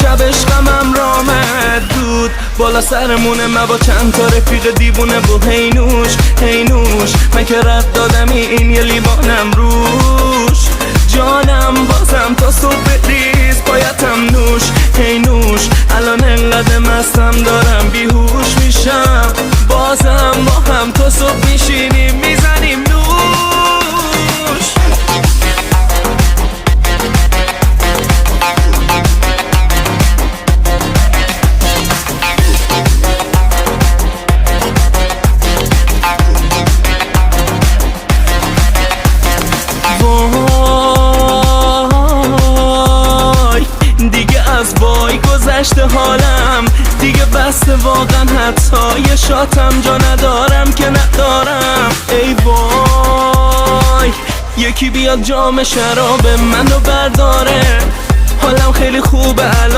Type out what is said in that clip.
شبش غمم رامد دود بالا سرمونه، من با چند تا رفیق دیوونه و هینوش هینوش من که رد دادم این یه لیوانم روش جانم بازم تا صبح ریز پایتم نوش هینوش الان انقدر مستم دارم بیهوش میشم بازم با هم تا صبح میشینیم میزنیم نوش. وای گذشته حالم دیگه بسته واقعا، حتی یه شاتم جا ندارم که ندارم. ای وای یکی بیاد جام شراب منو برداره، حالم خیلی خوبه الان.